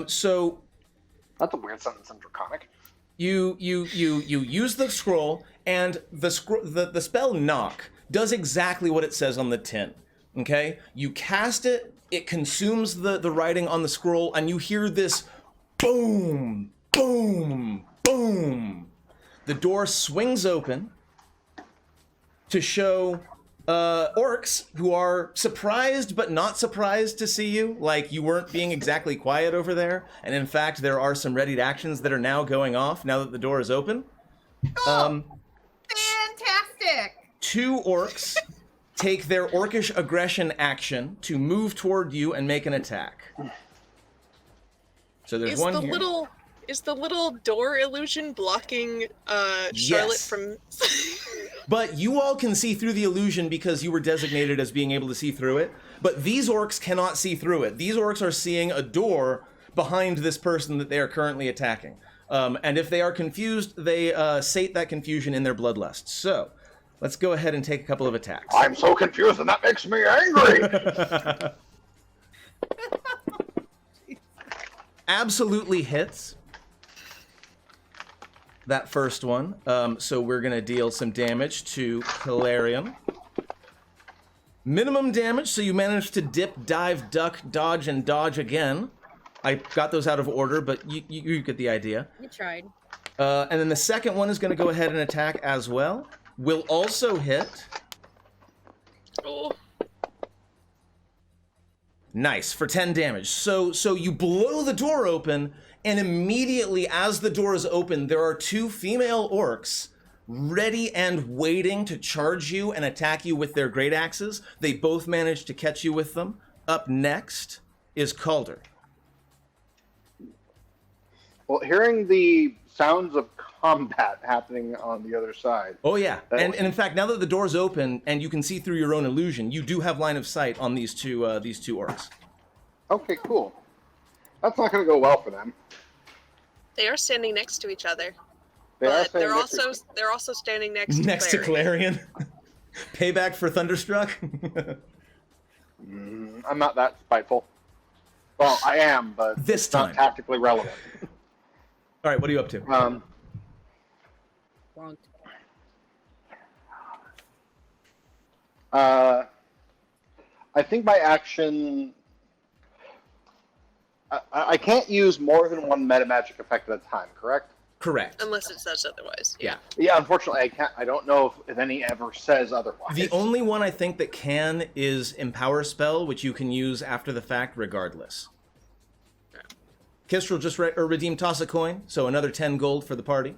So That's a weird sentence in Draconic. you use the scroll, and the spell knock does exactly what it says on the tin. Okay, you cast it, it consumes the writing on the scroll, and you hear this boom, boom, boom. The door swings open to show orcs who are surprised but not surprised to see you. Like, you weren't being exactly quiet over there. And in fact, there are some readied actions that are now going off now that the door is open. Fantastic! 2 orcs take their orcish aggression action to move toward you and make an attack. So there's one here. Is the little door illusion blocking Charlotte Yes. from... But you all can see through the illusion because you were designated as being able to see through it. But these orcs cannot see through it. These orcs are seeing a door behind this person that they are currently attacking. And if they are confused, they sate that confusion in their bloodlust. So let's go ahead and take a couple of attacks. I'm so confused, and that makes me angry. Absolutely hits. That first one. So we're going to deal some damage to Calder. Minimum damage, so you managed to dip, dive, duck, dodge, and dodge again. I got those out of order, but you get the idea. You tried. And then the second one is going to go ahead and attack as well. Will also hit. Oh. Nice, for 10 damage. So you blow the door open, and immediately as the door is open, there are 2 female orcs ready and waiting to charge you and attack you with their great axes. They both managed to catch you with them. Up next is Calder. Well, hearing the sounds of combat happening on the other side. Oh yeah, and in fact, now that the door's open and you can see through your own illusion, you do have line of sight on these two orcs. Okay, cool. That's not going to go well for them. They are standing next to each other. They're also standing next to Clarion. Payback for Thunderstruck. I'm not that spiteful. Well, I am, but this it's time not tactically relevant. All right, what are you up to? I think my action... I can't use more than one meta magic effect at a time, correct? Correct. Unless it says otherwise. Yeah. Yeah, unfortunately, I can't. I don't know if any ever says otherwise. The only one I think that can is Empower Spell, which you can use after the fact regardless. Kistrel just redeem Toss a Coin, so another 10 gold for the party.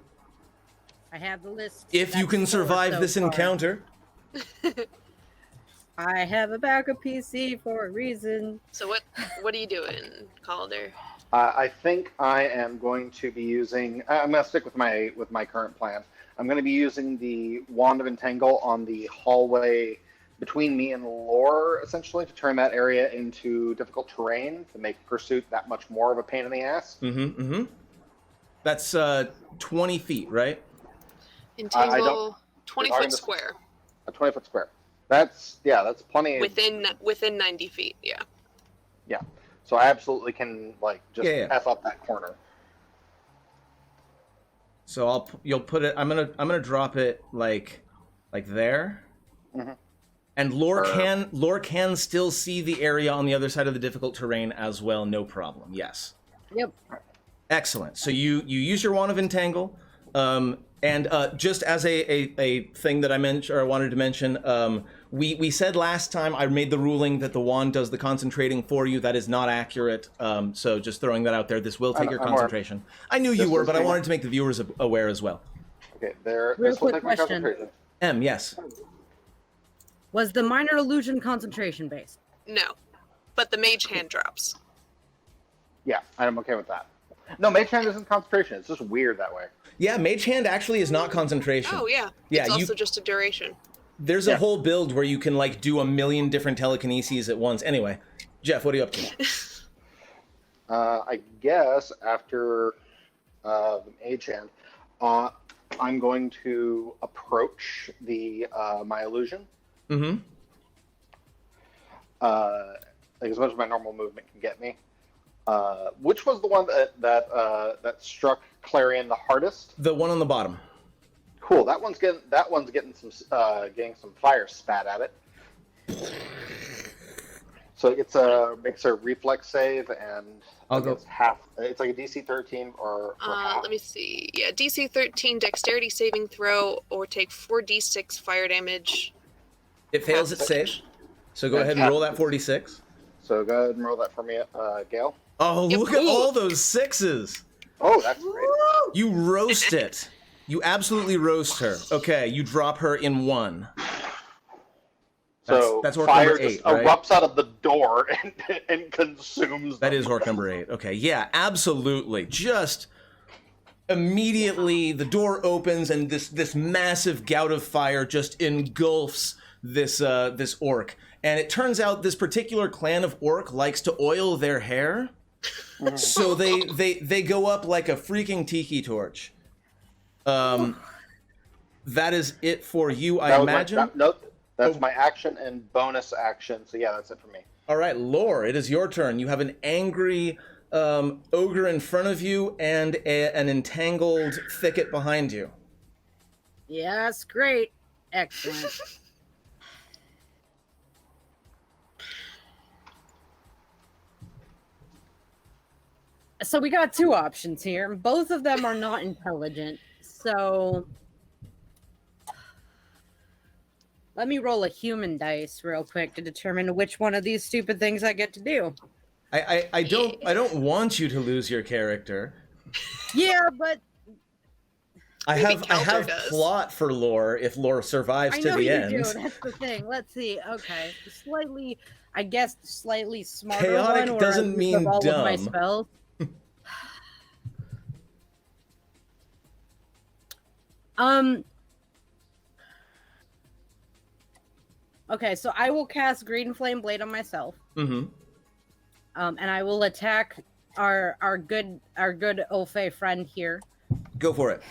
I have the list. If you can survive this encounter. I have a backup PC for a reason. So what are you doing, Calder? I think I am going to be using... I'm going to stick with my current plan. I'm going to be using the Wand of Entangle on the hallway between me and Lore, essentially, to turn that area into difficult terrain, to make pursuit that much more of a pain in the ass. That's 20 feet, right? Entangle, 20-foot square. A 20-foot square. That's plenty. Within 90 feet, yeah. Yeah. So I absolutely can F up that corner. So you'll put it. I'm gonna drop it like there. Mm-hmm. And Lore can still see the area on the other side of the difficult terrain as well. No problem. Yes. Yep. Excellent. So you use your Wand of Entangle, and just as a thing that I wanted to mention, we said last time I made the ruling that the wand does the concentrating for you. That is not accurate. So just throwing that out there. This will take your concentration. I knew you were, but I wanted to make the viewers aware as well. Okay, Real quick question. M, yes. Was the minor illusion concentration based? No, but the mage hand drops. Yeah, I'm okay with that. No, mage hand isn't concentration. It's just weird that way. Yeah, mage hand actually is not concentration. Oh yeah. It's also just a duration. There's a whole build where you can do a million different telekineses at once. Anyway, Jeff, what are you up to? I guess after the mage hand, I'm going to approach my illusion. Mm-hmm. As much as my normal movement can get me. Which was the one that struck Clarion the hardest? The one on the bottom. Cool. That one's getting some fire spat at it. So it makes a reflex save, and I'll go half. It's like a DC 13 or half. Let me see. Yeah, DC 13 dexterity saving throw, or take 4d6 fire damage. It fails its save. So go ahead and roll that 46. So go ahead and roll that for me, Gale. Oh, look at all those sixes. Oh, that's great. You roast it. You absolutely roast her. Okay, you drop her in 1. So that's orc fire number 8, just right? erupts out of the door and consumes them. That is orc number 8. Okay, yeah, absolutely. Just immediately the door opens and this massive gout of fire just engulfs this orc. And it turns out this particular clan of orc likes to oil their hair. So they go up like a freaking tiki torch. That is it for you, I imagine. That's my action and bonus action. So yeah, that's it for me. All right, Lore, it is your turn. You have an angry ogre in front of you and an entangled thicket behind you. Yes, great. Excellent. So we got 2 options here. Both of them are not intelligent. So let me roll a human dice real quick to determine which one of these stupid things I get to do. I don't want you to lose your character. Yeah, but I have does. plot for Lore if Lore survives I to know the you end. do. That's the thing. Let's see. Okay, slightly smarter Chaotic one, or doesn't mean all of my dumb. spells. Okay, so I will cast Green Flame Blade on myself. Mm-hmm. And I will attack our good Ulfe friend here. Go for it.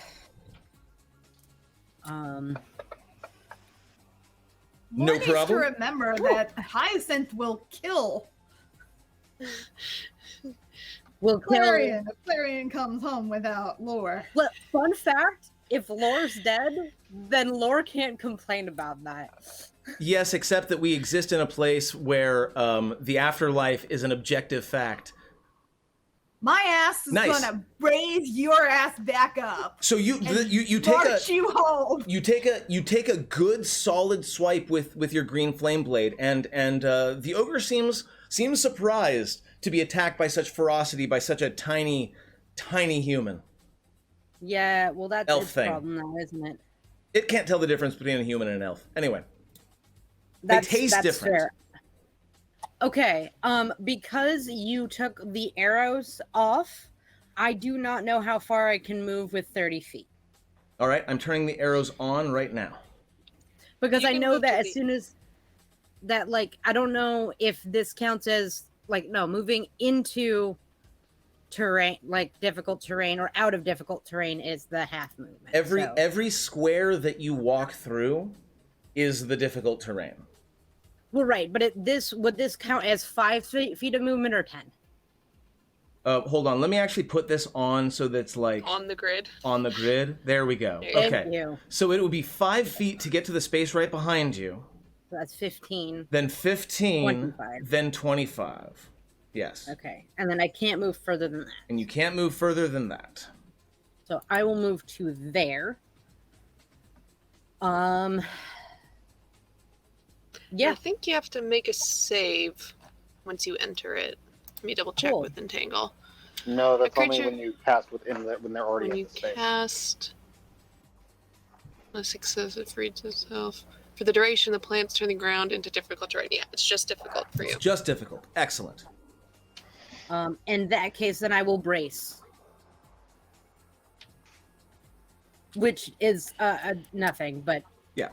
One No needs problem. to remember that Hyacinth will kill Will kill. Clarion if Clarion comes home without Lore. Look, fun fact: if Lore's dead, then Lore can't complain about that. Yes, except that we exist in a place where the afterlife is an objective fact. My ass is Nice. gonna raise your ass back up. So you take March you home. you take a good solid swipe with your green flame blade, and the ogre seems surprised to be attacked by such ferocity by such a tiny human. Yeah, well, that's Elf its thing. problem now, isn't it? It can't tell the difference between a human and an elf. Anyway, That's, they taste that's different. fair. Okay, because you took the arrows off, I do not know how far I can move with 30 feet. All right, I'm turning the arrows on right now. Because You I can know move that to as the- soon as that, like, I don't know if this counts as, like, no, moving into terrain, like difficult terrain or out of difficult terrain is the half movement. so- Every square that you walk through is the difficult terrain. Well, right, but would this count as 5 feet of movement or 10? Hold on, let me actually put this on so that's like On the grid. on the grid. There we go. There you Okay. Thank you. So it would be 5 feet to get to the space right behind you, So that's 15. then 15, 25. then 25. Yes. Okay, and then I can't move further than that. And you can't move further than that. So I will move to there. Yeah, I think you have to make a save once you enter it. Let me double check Cool. with Entangle. No, that's A only creature- when you cast when they're already When in you the space. cast a success, it frees itself. For the duration, the plants turn the ground into difficult terrain. Yeah, it's just difficult for you. It's just difficult. Excellent. in that case, then I will brace. Which is nothing, but Yeah.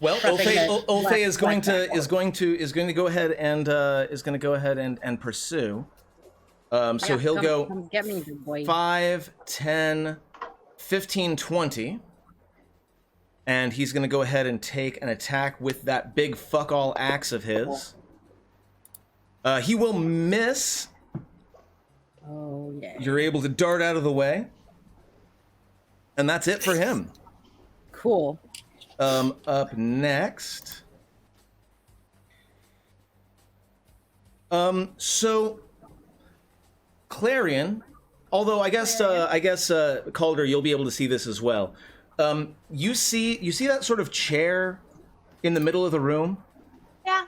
Well, Prepping the Ulfe left is going back. to go ahead and pursue. So yeah, he'll go come get me, big boy. 5, 10, 15, 20. And he's going to go ahead and take an attack with that big fuck all axe of his. He will miss you're able to dart out of the way. And that's it for him. Cool. Up next. So Clarion, although I guess Calder, you'll be able to see this as well. You see that sort of chair in the middle of the room? Yeah.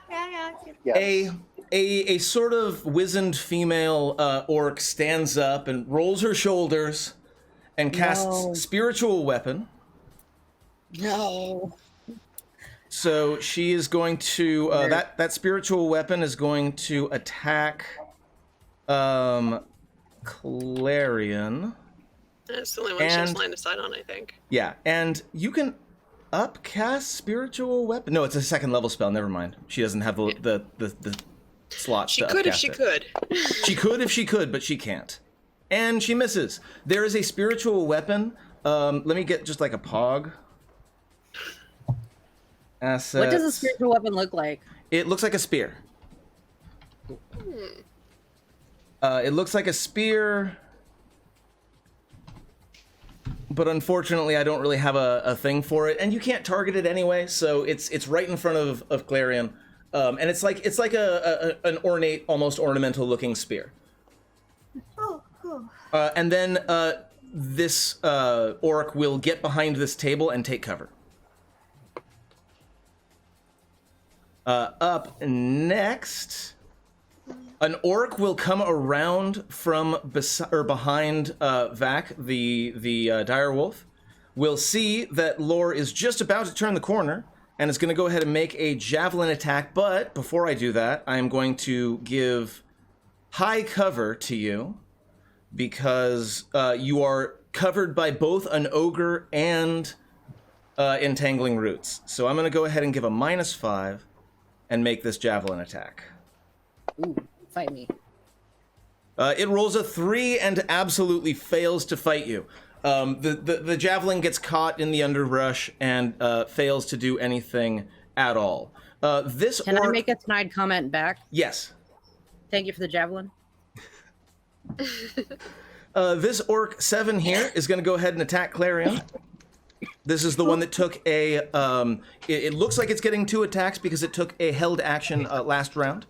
Yes. A sort of wizened female orc stands up and rolls her shoulders and casts No. spiritual weapon. No. So she is going to that spiritual weapon is going to attack Clarion. That's the only one she has line of sight on, I think. Yeah, and you can upcast spiritual weapon. No, it's a second level spell. Never mind. She doesn't have the slots. She to could if upcast she it. could. She could if she could, but she can't. And she misses. There is a spiritual weapon. Let me get just like a pog. Assets. What does a spiritual weapon look like? It looks like a spear. It looks like a spear, but unfortunately, I don't really have a thing for it, and you can't target it anyway. So it's right in front of Clarion, and it's like an ornate, almost ornamental looking spear. Oh, cool. And then this orc will get behind this table and take cover. Up next, an orc will come around from behind Vac, the dire wolf. Will see that Lore is just about to turn the corner and is going to go ahead and make a javelin attack. But before I do that, I am going to give high cover to you because you are covered by both an ogre and entangling roots. So I'm going to go ahead and give a -5 and make this javelin attack. Ooh, fight me. It rolls a 3 and absolutely fails to fight you. The javelin gets caught in the underbrush and fails to do anything at all. Can I make a snide comment back? Yes. Thank you for the javelin. This orc 7 here is going to go ahead and attack Clarion. This is the one that took a... it looks like it's getting 2 attacks because it took a held action last round.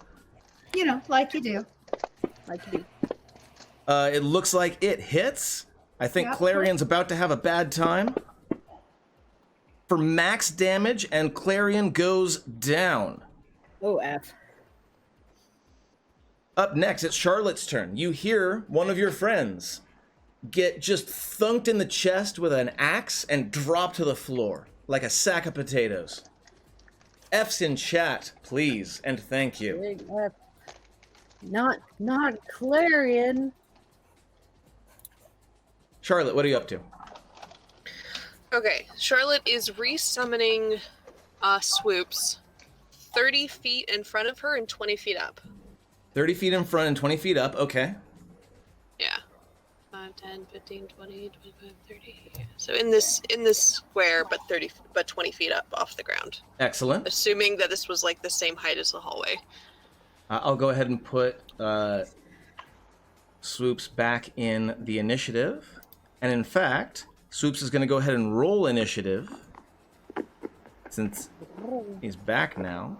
You know, like you do. Like you do. It looks like it hits. I think Yep. Clarion's about to have a bad time. For max damage, and Clarion goes down. Oh, F. Up next, it's Charlotte's turn. You hear one of your friends get just thunked in the chest with an axe and drop to the floor like a sack of potatoes. F's in chat, please, and thank you. Big F. Not Clarion. Charlotte, what are you up to? Okay, Charlotte is resummoning swoops 30 feet in front of her and 20 feet up. 30 feet in front and 20 feet up, okay. Yeah. 5, 10, 15, 20, 25, 30. Yeah. So in this square, but 20 feet up off the ground. Excellent. Assuming that this was like the same height as the hallway. I'll go ahead and put Swoops back in the initiative. And in fact, Swoops is going to go ahead and roll initiative since he's back now.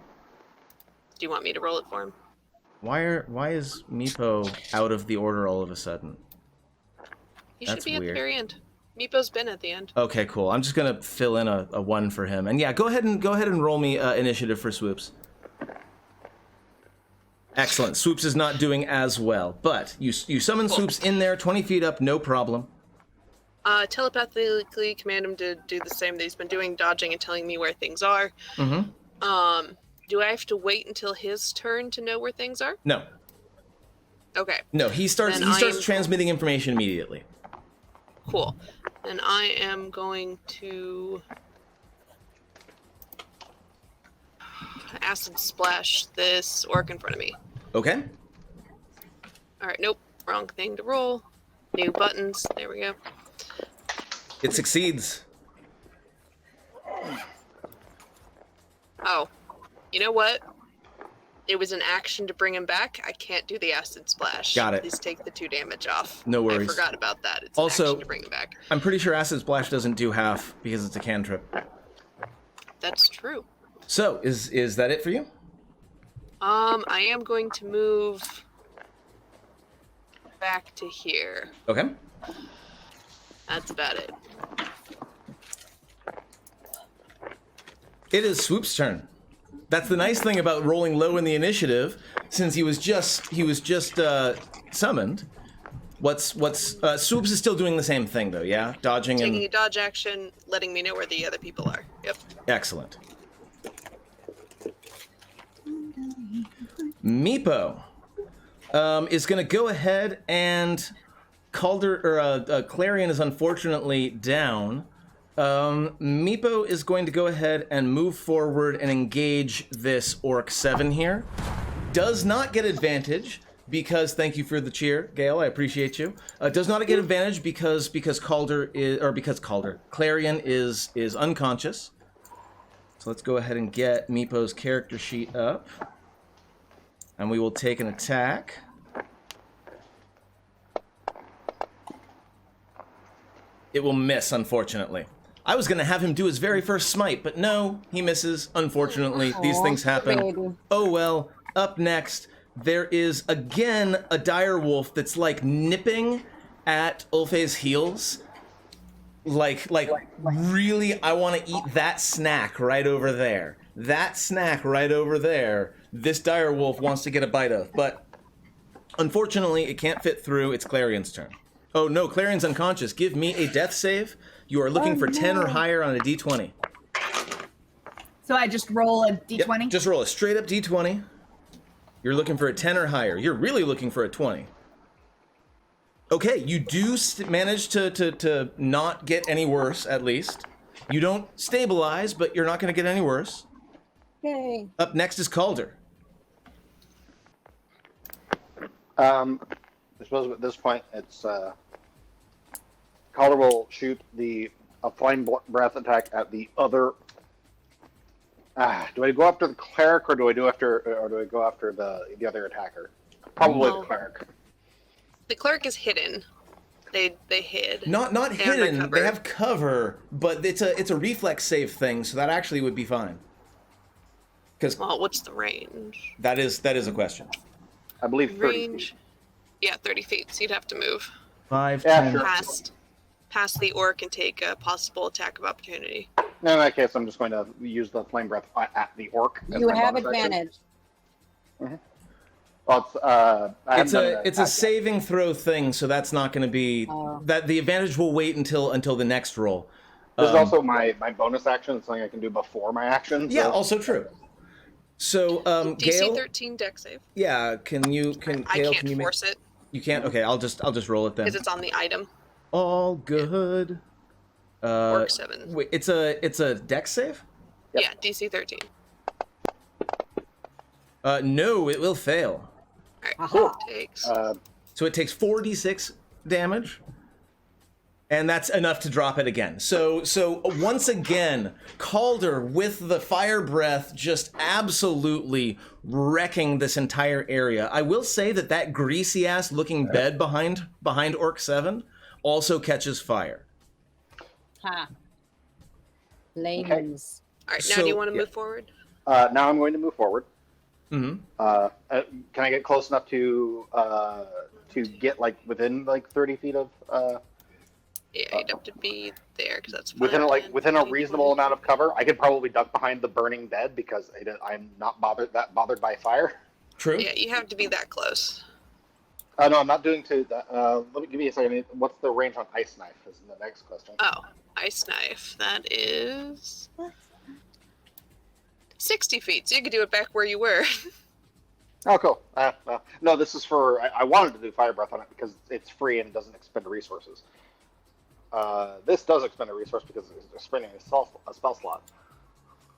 Do you want me to roll it for him? Why is Meepo out of the order all of a sudden? He That's should be at weird. the very end. Meepo's been at the end. Okay, cool. I'm just gonna fill in a 1 for him. And yeah, go ahead and roll me initiative for Swoops. Excellent. Swoops is not doing as well, but you summon Cool. Swoops in there, 20 feet up, no problem. Telepathically command him to do the same that he's been doing, dodging and telling me where things are. Mm-hmm. Do I have to wait until his turn to know where things are? No. Okay. No, he starts transmitting information immediately. Cool. And I am going to acid splash this orc in front of me. Okay. Alright, nope. Wrong thing to roll. New buttons. There we go. It succeeds. Oh. You know what? it was an action to bring him back. I can't do the acid splash. Got it. Please take the 2 damage off. No worries. I forgot about that. It's Also, an action to bring him back. I'm pretty sure Acid Splash doesn't do half because it's a cantrip. That's true. So, is that it for you? I am going to move back to here. Okay. That's about it. It is Swoop's turn. That's the nice thing about rolling low in the initiative, since he was just summoned. Swoops is still doing the same thing though, yeah? Dodging Taking and a dodge action, letting me know where the other people are. Yep. excellent. Meepo is going to go ahead and Clarion is unfortunately down. Meepo is going to go ahead and move forward and engage this Orc 7 here. Does not get advantage because, thank you for the cheer, Gale, I appreciate you. Does not get advantage because Clarion is unconscious. So let's go ahead and get Meepo's character sheet up. And we will take an attack. It will miss, unfortunately. I was going to have him do his very first smite, but no, he misses. Unfortunately, these things happen. Baby. Oh well. Up next, there is again a dire wolf that's like nipping at Ulfe's heels. Like really, I want to eat that snack right over there. That snack right over there. This dire wolf wants to get a bite of, but unfortunately, it can't fit through. It's Clarion's turn. Oh no, Clarion's unconscious. Give me a death save. You are looking for 10 or higher on a d20. So I just roll a d20? Yep, just roll a straight up d20. You're looking for a 10 or higher. You're really looking for a 20. Okay, you do manage to not get any worse, at least. You don't stabilize, but you're not going to get any worse. Yay. Up next is Calder. I suppose at this point, it's Calder will shoot a flame breath attack at the other. Do I go after the cleric or do I go after the other attacker? Probably the cleric. The cleric is hidden. They hid. Not They have hidden. cover. They have cover, but it's a reflex save thing, so that actually would be fine. Because Well, what's the range? that is a question. I believe 30 Range. feet. Yeah, 30 feet. So you'd have to move 5, Yeah, 10. sure. past the orc and take a possible attack of opportunity. In that case, I'm just going to use the flame breath at the orc. as You my have bonus action. advantage. Well, It's a saving throw thing, so that's not going to be that. The advantage will wait until the next roll. This is also my bonus action. It's something I can do before my action. Yeah, so- also true. So, DC Gale, 13 deck save. yeah, can I Gale, can't can you make? force it You can't. Okay, I'll just roll it then. because it's on the item. All good. Orc 7. Wait, it's a dex save? Yep. Yeah, DC 13. No, it will fail. Alright, Aha. takes. So it takes 4d6 damage, and that's enough to drop it again. So once again, Calder with the fire breath just absolutely wrecking this entire area. I will say that greasy ass looking bed behind Orc 7 also catches fire. Ha. Flames. Alright, now so- do you want to yeah. move forward? Now I'm going to move forward. Mm-hmm. Can I get close enough to get like within like 30 feet of Yeah, you'd have to be there because that's within fine. like within a reasonable amount of cover? I could probably duck behind the burning bed because I'm not bothered by fire. True. Yeah, you have to be that close. No, I'm not doing to that. Give me a second. What's the range on ice knife? Is the next question. Oh, ice knife. That is 60 feet. So you could do it back where you were. Oh, cool. No, this is for. I wanted to do fire breath on it because it's free and it doesn't expend resources. This does expend a resource because it's spending a spell slot.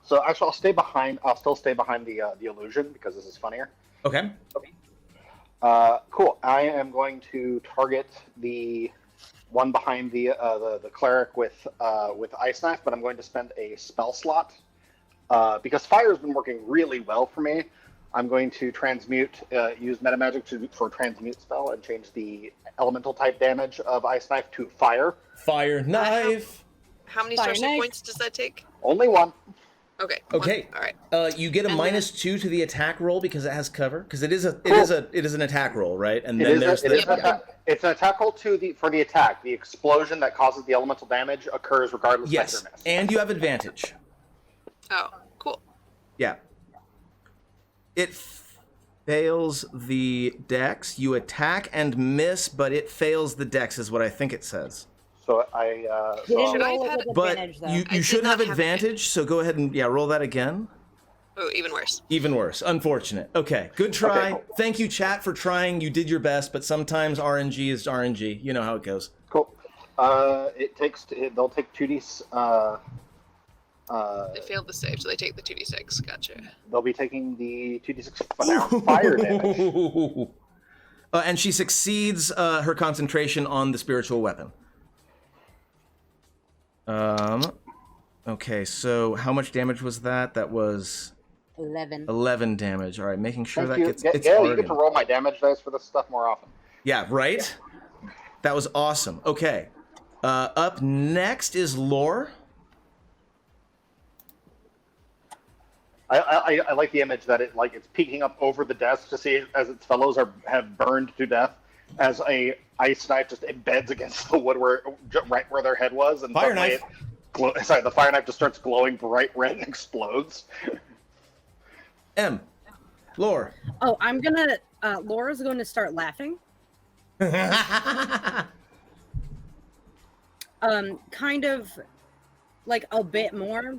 So actually, I'll stay behind. I'll still stay behind the illusion because this is funnier. Okay. Cool. I am going to target the one behind the cleric with ice knife, but I'm going to spend a spell slot because fire has been working really well for me. I'm going to transmute, use metamagic for transmute spell and change the elemental type damage of Ice Knife to fire. Fire knife. How many Fire sorcery knife. points does that take? Only one. Okay. Okay. All right. You get a And -2 to the attack roll because it has cover. Because it is an attack roll, right? And It then is there's a, it is an attack, it's an attack roll for the attack. The explosion that causes the elemental damage occurs regardless of hit yes, or miss. and you have advantage. Oh, cool. Yeah. It fails the dex. You attack and miss, but it fails the dex, is what I think it says. So Should I roll have it had- with But advantage, though. you I should did have not have advantage, so go ahead and roll that again. Oh, even worse. Even worse. Unfortunate. Okay, good try. Okay, cool. Thank you, chat, for trying. You did your best, but sometimes RNG is RNG. You know how it goes. cool. They'll take 2d. They failed the save, so they take the 2d6. Gotcha. They'll be taking the 2d6 fire damage. And she succeeds her concentration on the spiritual weapon. Okay, so how much damage was that? That was 11. 11 damage. All right, making sure Thank that you. gets Gail, it's you Oregon. get to roll my damage dice for this stuff more often. Yeah, right? That was awesome. Okay. Up next is Lore. I like the image that it's peeking up over the desk to see as its fellows have burned to death, as a ice knife just embeds against the wood right where their head was, and Fire suddenly knife. the fire knife just starts glowing bright red and explodes. Lore. Oh, I'm gonna. Laura's going to start laughing. Kind of like a bit more.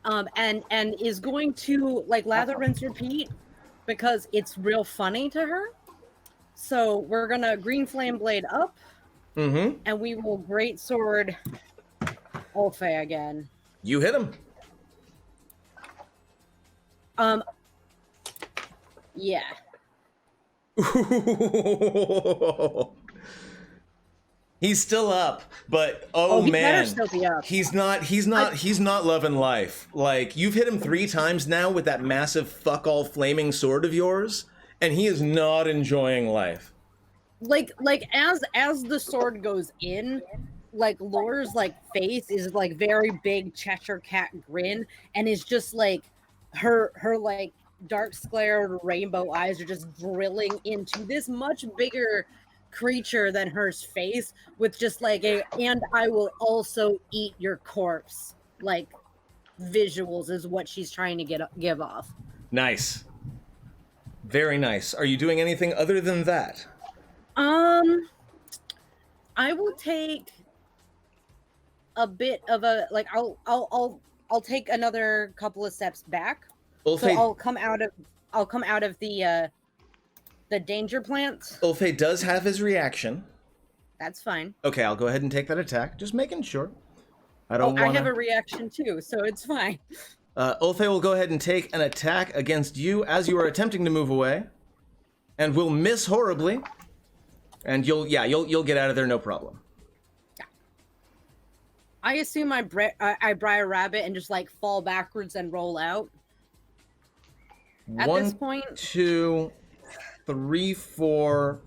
And is going to like lather, rinse, repeat because it's real funny to her. So we're gonna green flame blade up, Mm-hmm. and we will great sword Ulfe again. You hit him. Yeah. He's still up, but oh he better man, still be up. he's not loving life. Like, you've hit him 3 times now with that massive fuck all flaming sword of yours, and he is not enjoying life. Like as the sword goes in, like Lore's like face is like very big Cheshire cat grin, and is just like her like dark sclered rainbow eyes are just drilling into this much bigger creature than hers face, with just like and I will also eat your corpse like visuals is what she's trying to give off. Nice. Very nice. Are you doing anything other than that? I will take a bit of a like I'll take another couple of steps back. Ulfe, So I'll come out of the danger plant. Ulfe does have his reaction. That's fine. Okay, I'll go ahead and take that attack. Just making sure. I don't I want have a to... reaction too, so it's fine. Ulfe will go ahead and take an attack against you as you are attempting to move away, and will miss horribly. And you'll get out of there, no problem. I assume I briar rabbit and just like fall backwards and roll out. At this point, 2, 3, 4,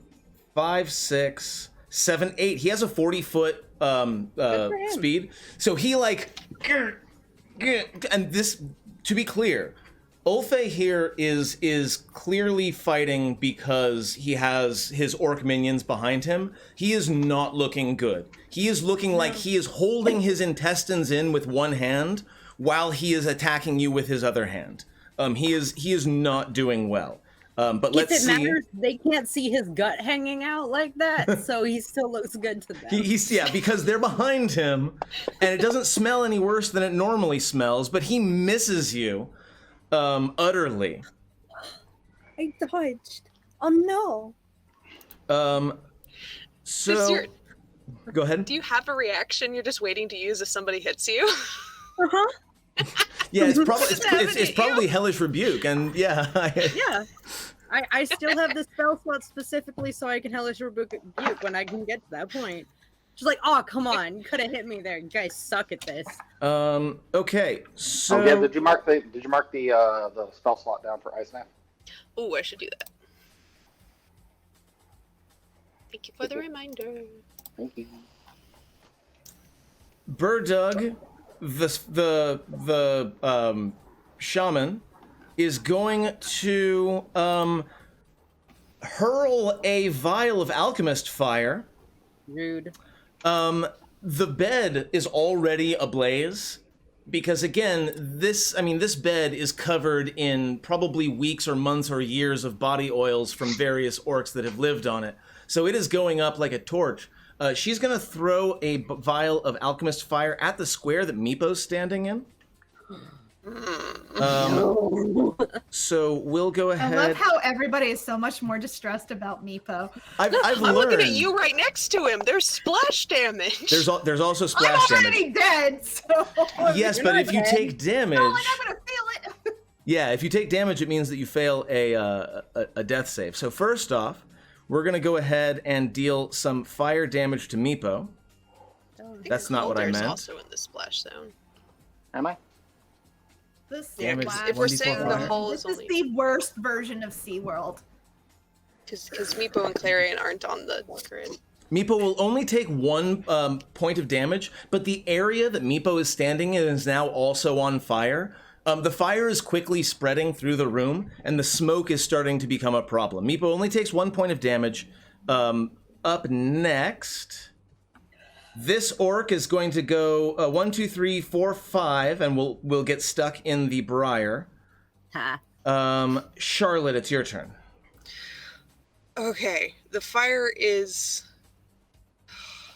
5, 6, 7, 8. He has a 40-foot speed, so he like, and this, to be clear, Ulfe here is clearly fighting because he has his orc minions behind him. He is not looking good. He is looking like he is holding his intestines in with one hand while he is attacking you with his other hand. He is not doing well. But let's see. If it matters, they can't see his gut hanging out like that, so he still looks good to them. He's because they're behind him, and it doesn't smell any worse than it normally smells. But he misses you. Utterly. I dodged. Oh no. So go ahead. Do you have a reaction you're just waiting to use if somebody hits you? Uh-huh. Yeah, it's probably Hellish Rebuke, and yeah. Yeah. I still have the spell slot specifically so I can Hellish Rebuke when I can get to that point. She's like, oh, come on. You could have hit me there. You guys suck at this. Okay, so... Oh, yeah, did you mark the spell slot down for Ice Knife? Oh, I should do that. Thank you for the reminder. Thank you. Burdug, the shaman, is going to hurl a vial of alchemist fire. Rude. The bed is already ablaze because, again, this bed is covered in probably weeks or months or years of body oils from various orcs that have lived on it. So it is going up like a torch. She's going to throw a vial of alchemist fire at the square that Meepo's standing in. So we'll go ahead. I love how everybody is so much more distressed about Meepo. I've I'm learned. looking at you right next to him. There's splash damage. There's also I'm splash damage. already dead, so Yes, but if you take damage, I'm gonna feel it. yeah, if you take damage, it means that you fail a death save. So first off, we're gonna go ahead and deal some fire damage to Meepo. That's not what I Calder's meant. also in the splash zone. Am I? This Yeah, Damage, wow. if we're 1d4 saying the fire. hull This is is only the worst version of SeaWorld. because Meepo and Clarion aren't on the grid. Meepo will only take 1 point of damage, but the area that Meepo is standing in is now also on fire. The fire is quickly spreading through the room, and the smoke is starting to become a problem. Meepo only takes 1 point of damage. Up next, this orc is going to go 1, 2, 3, 4, 5, and we'll get stuck in the briar. Ha. Charlotte, it's your turn. Okay, the fire is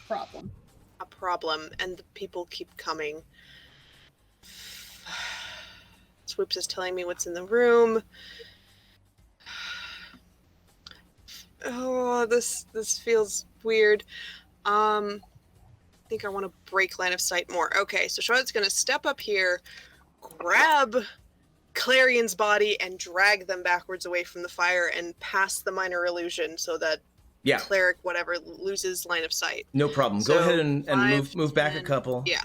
Problem. a problem, and the people keep coming. Swoops is telling me what's in the room. Oh, this feels weird. I think I want to break line of sight more. Okay, so Charlotte's gonna step up here, grab Clarion's body, and drag them backwards away from the fire and past the minor illusion so that Yeah, cleric whatever loses line of sight. no problem. So, Go ahead and 5, move back a 10, couple. Yeah.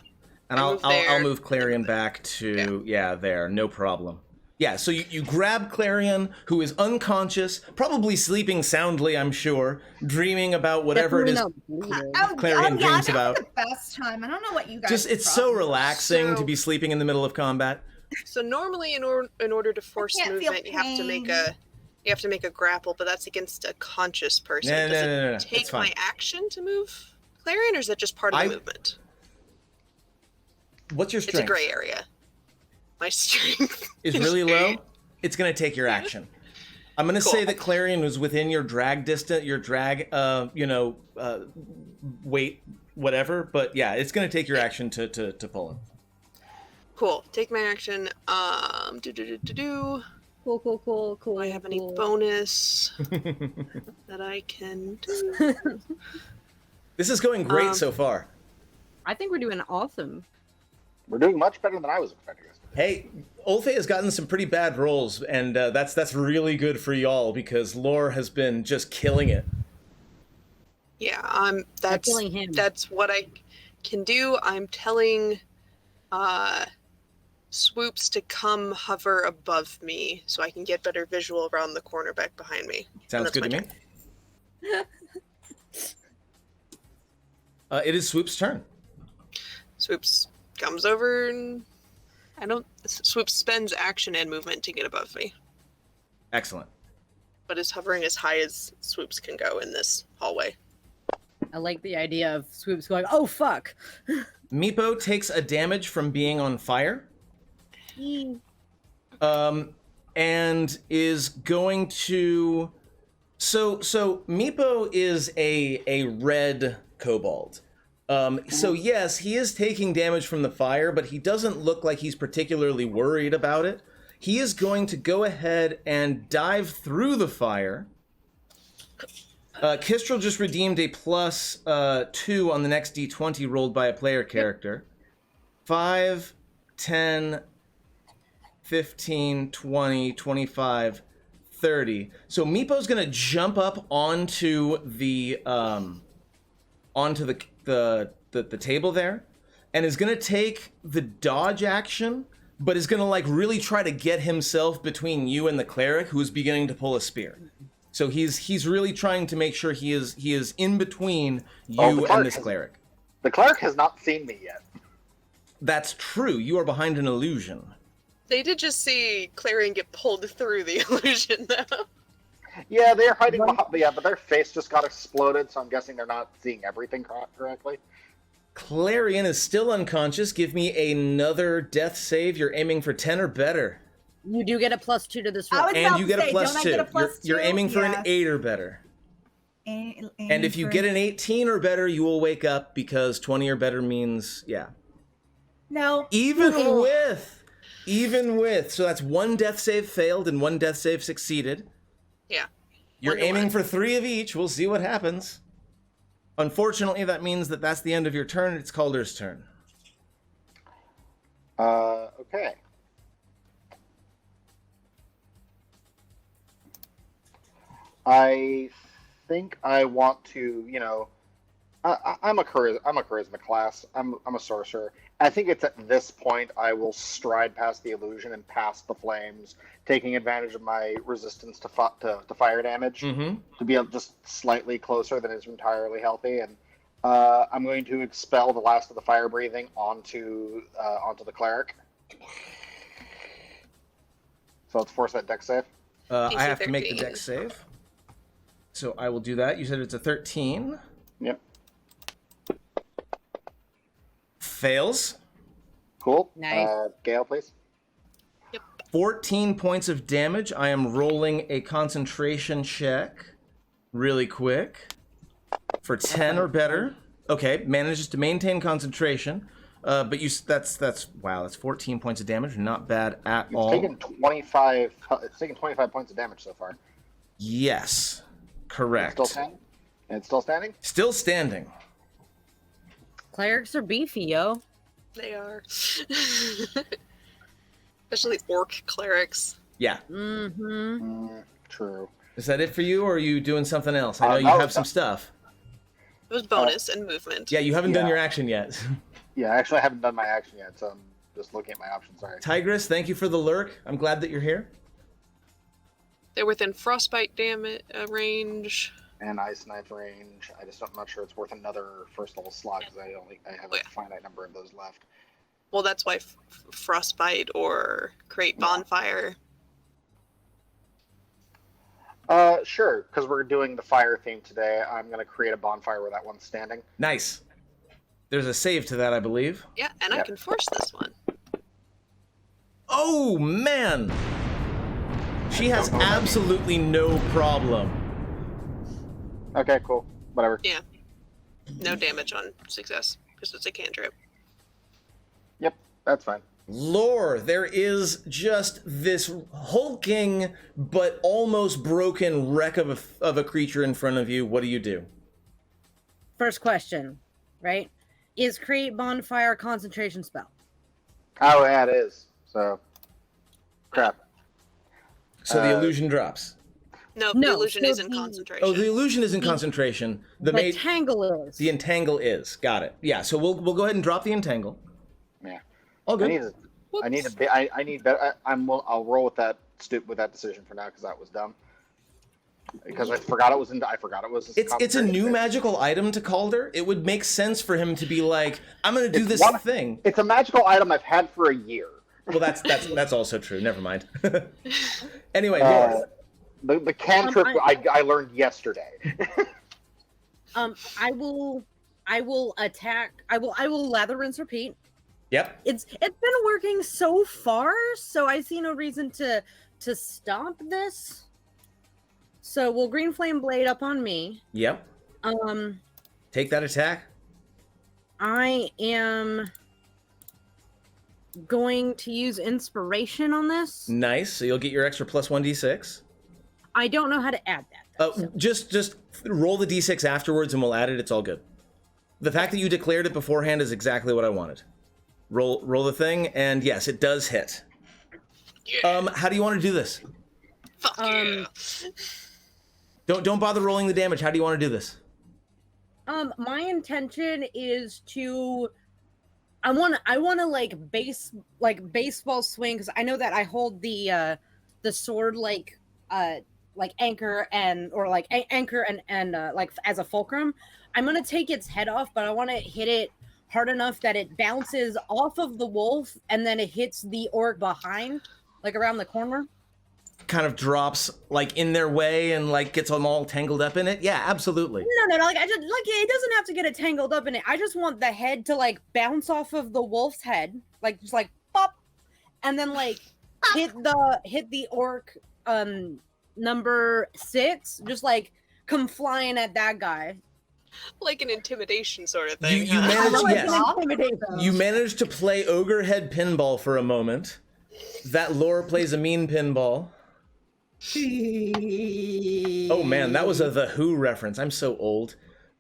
And I I'll move there, I'll move Clarion and then back to there, no problem. Yeah, so you grab Clarion, who is unconscious, probably sleeping soundly, I'm sure, dreaming about whatever it is. Clarion dreams about. The best time. I don't know what you guys. Just it's so relaxing So- to be sleeping in the middle of combat. So normally, in order to force can't feel movement, you have pain. to make a grapple, but that's against a conscious person. No, Does no, it it's take fine. my action to move Clarion, or is that just part of the movement? What's your It's strength? a gray area. My strength Is really low. It's gonna take your action. I'm gonna say Cool. that Clarion was within your drag weight, whatever. But yeah, it's gonna take your action to pull him. Cool. Take my action. Do. Cool. Do I have any bonus that I can do? This is going great so far. I think we're doing awesome. We're doing much better than I was expecting us to. Hey, Olfe has gotten some pretty bad rolls, and that's really good for y'all because Lore has been just killing it. Yeah, that's killing him. That's what I can do. I'm telling Swoops to come hover above me so I can get better visual around the corner back behind me. Sounds good to me. It is Swoop's turn. Swoops comes over and Swoops spends action and movement to get above me, Excellent. but is hovering as high as Swoops can go in this hallway. I like the idea of Swoops going, oh fuck. Meepo takes a damage from being on fire. And is going to. So Meepo is a red kobold. So yes, he is taking damage from the fire, but he doesn't look like he's particularly worried about it. He is going to go ahead and dive through the fire. Kistrel just redeemed a plus 2 on the next d20 rolled by a player character. 5, 10, 15, 20, 25, 30. So Meepo's gonna jump up onto the table there, and is gonna take the dodge action but is gonna like really try to get himself between you and the cleric, who's beginning to pull a spear. So he's really trying to make sure he is in between you and this cleric. The cleric has not seen me yet. That's true. You are behind an illusion. They did just see Clarion get pulled through the illusion, though. Yeah, they're hiding behind. Yeah, but their face just got exploded, so I'm guessing they're not seeing everything correctly. Clarion is still unconscious. Give me another death save. You're aiming for 10 or better. You do get a +2 to this I roll. was And about you to get say, a +2. don't I get a +2? You're aiming for an Yeah. 8 or better. Aiming And if you for get an 18 or better, you will wake up, because 20 or better means, yeah. No. Even with, so that's 1 death save failed and 1 death save succeeded. Yeah. You're 1 to aiming 1. for 3 of each. We'll see what happens. Unfortunately, that means that that's the end of your turn. It's Calder's turn. Okay. I think I want to, I'm a charisma class. I'm a sorcerer. I think it's at this point I will stride past the illusion and past the flames, taking advantage of my resistance to fire damage Mm-hmm. to be just slightly closer than is entirely healthy, and I'm going to expel the last of the fire breathing onto the cleric. So let's force that dex save. I have to make the 13. dex save. So I will do that. You said it's a 13. Yep. Fails. Cool. Nice. Gale, please. 14 points of damage. I am rolling a concentration check really quick for 10 or better. Okay, manages to maintain concentration. But that's wow, that's 14 points of damage. Not bad at It's all. taken 25. It's taken 25 points of damage so far. Yes, correct. Still standing. And it's still standing. Still standing. Clerics are beefy, yo. They are. Especially orc clerics. Yeah. Mm-hmm. True. Is that it for you, or are you doing something else? I know you no, have some stuff. It was bonus and movement. Yeah, you haven't done Yeah. your action yet. Yeah, actually, I haven't done my action yet, so I'm just looking at my options. Sorry. Tigress, thank you for the lurk. I'm glad that you're here. They're within frostbite damage range. And ice knife range. I'm not sure it's worth another first level slot because I have Oh, a yeah. finite number of those left. Well, that's why frostbite or create bonfire. Sure, because we're doing the fire theme today. I'm gonna create a bonfire where that one's standing. Nice. There's a save to that, I believe. Yeah, and I Yep. can force this one. Oh, man! She has absolutely no problem. Okay, cool. Whatever. Yeah. No damage on success because it's a cantrip. Yep, that's fine. Lore, there is just this hulking but almost broken wreck of a creature in front of you. What do you do? First question, right? Is create bonfire a concentration spell? Oh, yeah, it is. So, crap. So the illusion drops. No, No, the illusion so is in the- concentration. Oh, the illusion is in concentration. The The tangle is. the entangle is. Got it. Yeah, so we'll go ahead and drop the entangle. Yeah. All good. I'll roll with that decision for now because that was dumb. Because I forgot it was. It's a new magical item to Calder. It would make sense for him to be like, I'm gonna do It's this one- thing. It's a magical item I've had for a year. Well, that's also true. Never mind. Anyway, Lore. The cantrip I learned yesterday. I will attack. I will lather, rinse, repeat. Yep. It's been working so far, so I see no reason to stop this. So we'll green flame blade up on me. Yep. Take that attack. I am going to use inspiration on this. Nice. So you'll get your extra plus 1d6. I don't know how to add that. So. Just roll the d6 afterwards and we'll add it. It's all good. The fact that you declared it beforehand is exactly what I wanted. Roll the thing, and yes, it does hit. Yeah. How do you want to do this? Fuck yeah. Don't bother rolling the damage. How do you want to do this? My intention is to I want to like baseball swing, because I know that I hold the sword like anchor and anchor and like as a fulcrum. I'm gonna take its head off, but I want to hit it hard enough that it bounces off of the wolf and then it hits the orc behind, like around the corner. Kind of drops like in their way and like gets them all tangled up in it. Yeah, absolutely. No, like I just like it doesn't have to get it tangled up in it. I just want the head to like bounce off of the wolf's head, like just like pop, and then like hit the orc number 6, just like come flying at that guy. Like an intimidation sort of thing. You managed, Yes. You managed to play ogre head pinball for a moment. That lore plays a mean pinball. Oh man, that was a The Who reference. I'm so old.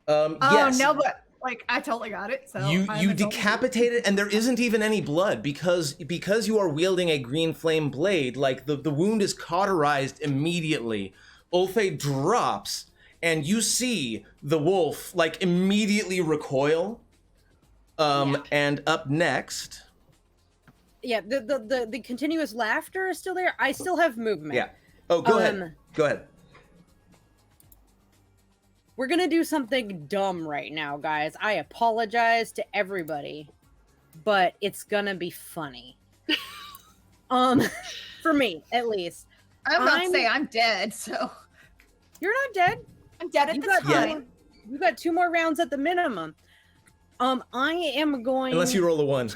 Yes. No, but like I totally got it. So you decapitate it, and there isn't even any blood because you are wielding a green flame blade. Like the wound is cauterized immediately. Ulfe drops, and you see the wolf like immediately recoil. And up next. Yeah, the continuous laughter is still there. I still have movement. Yeah. Oh, go ahead. Go ahead. We're gonna do something dumb right now, guys. I apologize to everybody, but it's gonna be funny. For me, at least. I'm about to say I'm dead, so you're not dead. I'm dead at this time. You got 2 more rounds at the minimum. I am going unless you roll a 1.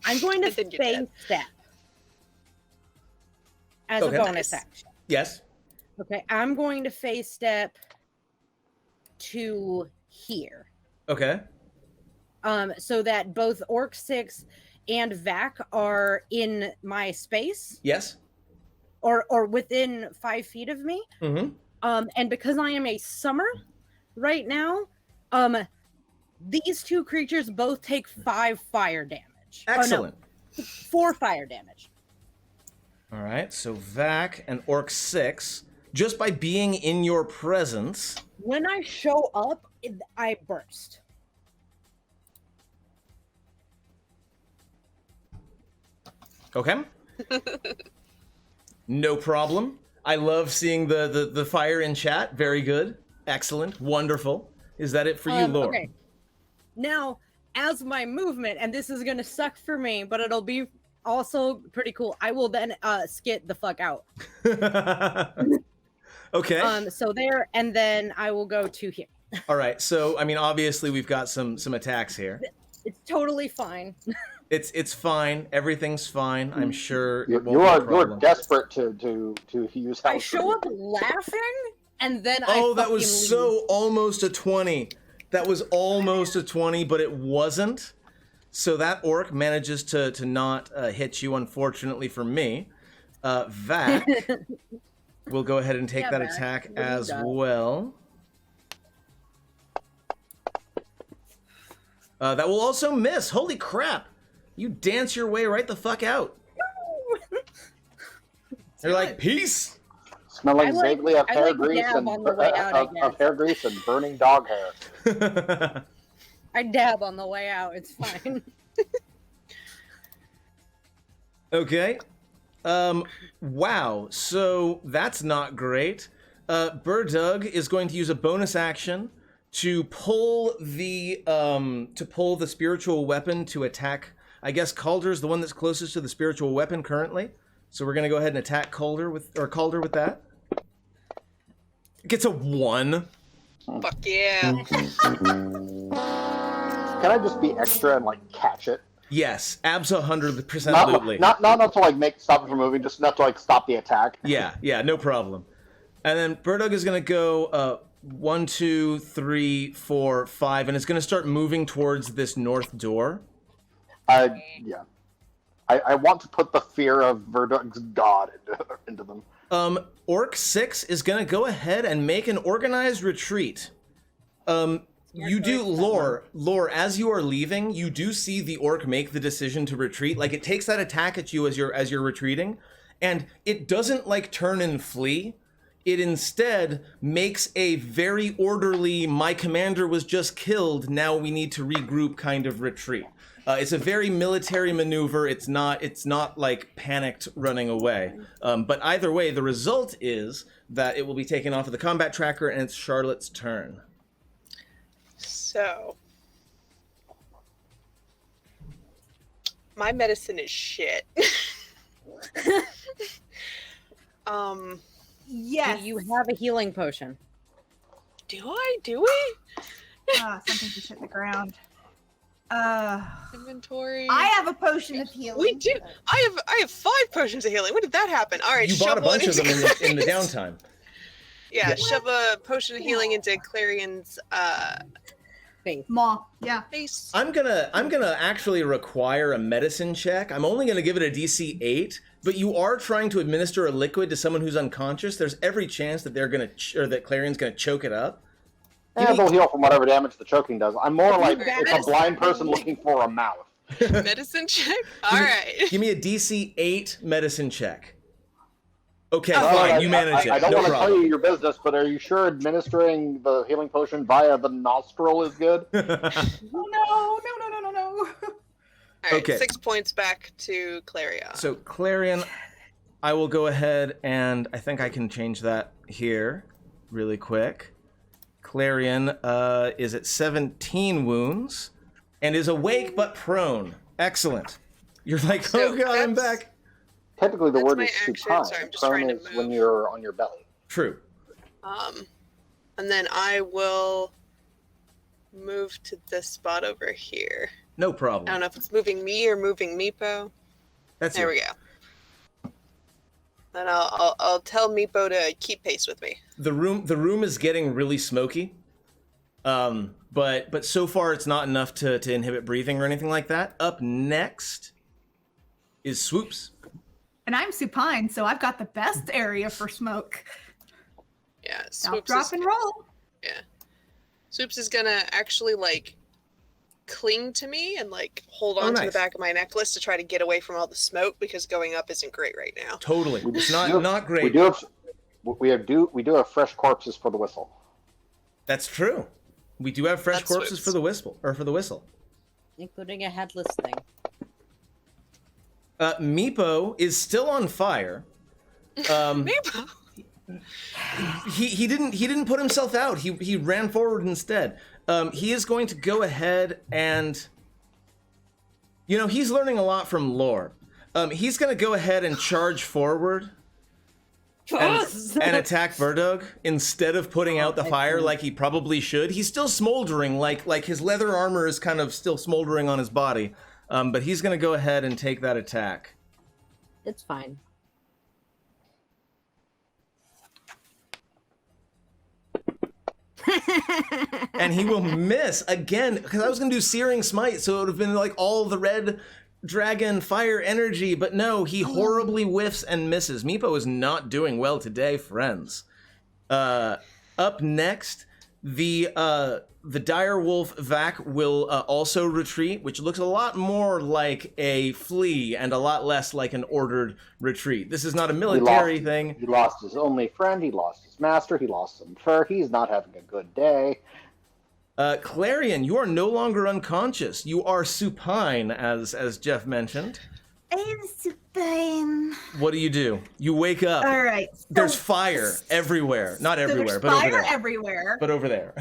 I'm going to face step as a bonus action. Yes. Okay, I'm going to face step to here. Okay. So that both Orc 6 and Vac are in my space. Yes. Or within 5 feet of me. Mm-hmm. And because I am a summer right now, these 2 creatures both take 5 fire damage. Excellent. Oh, no, 4 fire damage. All right, so Vac and Orc 6, just by being in your presence. When I show up, I burst. Okay. No problem. I love seeing the fire in chat. Very good. Excellent. Wonderful. Is that it for you, Lore? Okay. Now, as my movement, and this is going to suck for me, but it'll be also pretty cool. I will then skit the fuck out. Okay. So there, and then I will go to here. All right. So, I mean, obviously we've got some attacks here. It's totally fine. It's fine. Everything's fine. I'm sure it won't You be a are problem. desperate to use help. I show up laughing, and then Oh, that was leave. so almost a 20. That was almost a 20, but it wasn't. So that orc manages to not hit you, unfortunately for me. Vac will go ahead and take that Vac, attack what do you as got? well. That will also miss. Holy crap. You dance your way right the fuck out. You're like, peace. Smelling I like- vaguely of I hair like grease dab and on the way out, I guess. of hair grease and burning dog hair. I dab on the way out. It's fine. Okay. Wow. So that's not great. Burdug is going to use a bonus action to pull the spiritual weapon to attack. I guess Calder is the one that's closest to the spiritual weapon currently. So we're gonna go ahead and attack Calder with that. Gets a 1. Fuck yeah. Can I just be extra and like catch it? Yes, abs 100%. Not to like stop it from moving, just not to like stop the attack. Yeah, no problem. And then Burdug is gonna go 1, 2, 3, 4, 5, and it's gonna start moving towards this north door. Yeah. I want to put the fear of Verdug's god into them. Orc 6 is gonna go ahead and make an organized retreat. You do, Lore, as you are leaving, you do see the orc make the decision to retreat. Like, it takes that attack at you as you're retreating, and it doesn't, like, turn and flee. It instead makes a very orderly, my commander was just killed, now we need to regroup kind of retreat. It's a very military maneuver. It's not like panicked running away. But either way, the result is that it will be taken off of the combat tracker, and it's Charlotte's turn. So, my medicine is shit. Yes. You have a healing potion. Do I? Do we? Something just hit the ground. Inventory. I have a potion of healing. We do. I have 5 potions of healing. When did that happen? All right, You bought a bunch of them in the downtime. Yeah, shove a potion of healing into Clarion's Face. Maw. Yeah. face. I'm gonna actually require a medicine check. I'm only gonna give it a DC 8, but you are trying to administer a liquid to someone who's unconscious. There's every chance that that Clarion's gonna choke it up. And they'll heal from whatever damage the choking does. I'm more like it's a medicine. blind person looking for a mouth. Medicine check. All right. Give me a DC 8 medicine check. Okay, All fine. right, You manage it. I don't No want to tell problem. you your business, but are you sure administering the healing potion via the nostril is good? Oh, no. All right. Okay. 6 points back to Clarion. So Clarion, I will go ahead and I think I can change that here really quick. Clarion is at 17 wounds and is awake but prone. Excellent. You're like, So oh god, I'm that's- back. Technically, the That's word my is action. supine. Sorry, I'm just Prone trying to is move. when you're on your belly. True. And then I will move to this spot over here. No I don't problem. know if it's moving me or moving Meepo. That's There it. we go. And I'll tell Meepo to keep pace with me. The room is getting really smoky. But so far it's not enough to inhibit breathing or anything like that. Up next is Swoops. And I'm supine, so I've got the best area for smoke. Yeah, Stop, Swoops drop, is, and roll. yeah. Swoops is gonna actually like cling to me and like hold on to nice. the back of my necklace to try to get away from all the smoke because going up isn't great right now. Totally. It's not We great. do have fresh corpses for the whistle. That's true. We do have fresh That's corpses Swoops. for the whistle. Including a headless thing. Meepo is still on fire. Meepo. He didn't put himself out. He ran forward instead. He is going to go ahead and, he's learning a lot from lore. He's going to go ahead and charge forward and attack Verdog instead of putting out the fire like he probably should. He's still smoldering, like his leather armor is kind of still smoldering on his body. But he's going to go ahead and take that attack. It's fine. And he will miss again, because I was going to do Searing Smite, so it would have been like all the red dragon fire energy, but no, he horribly whiffs and misses. Meepo is not doing well today, friends. Up next, the direwolf Vac will also retreat, which looks a lot more like a flee and a lot less like an ordered retreat. This is not a military thing. He lost his only friend. He lost his master. He lost some fur. He's not having a good day. Clarion, you are no longer unconscious. You are supine, as Jeff mentioned. I'm supine. What do? You wake up. All right. So, There's fire everywhere. Not everywhere, there's but over fire there. everywhere. But over there.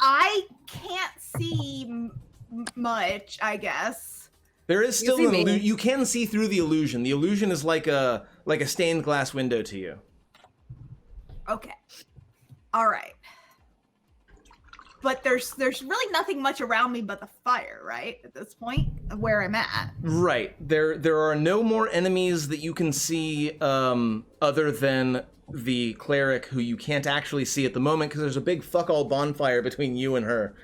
I can't see much, I guess. There is still see an me. illusion. You can see through the illusion. The illusion is like a stained glass window to you. Okay. All right. But there's really nothing much around me but the fire, right? At this point, of where I'm at. Right. There are no more enemies that you can see other than the cleric, who you can't actually see at the moment because there's a big fuck all bonfire between you and her.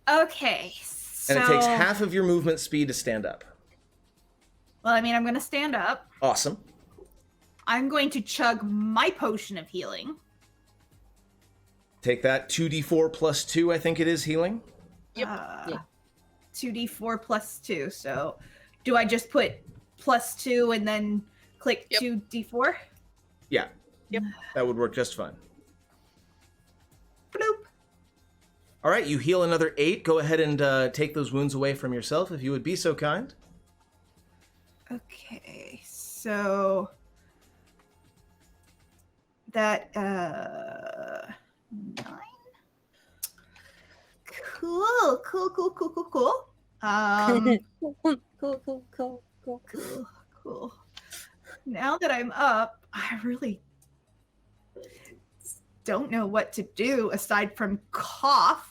Okay. So, And it takes half of your movement speed to stand up. well, I mean, I'm going to stand up. Awesome. I'm going to chug my potion of healing. Take that 2d4 plus 2, I think it is, healing. Yep. Yeah. 2d4 plus 2. So do I just put plus 2 and then click Yep. 2d4? Yeah. Yep. That would work just fine. Bloop. All right, you heal another 8. Go ahead and take those wounds away from yourself, if you would be so kind. Okay, so that 9. Cool. Cool. Now that I'm up, I really don't know what to do aside from cough.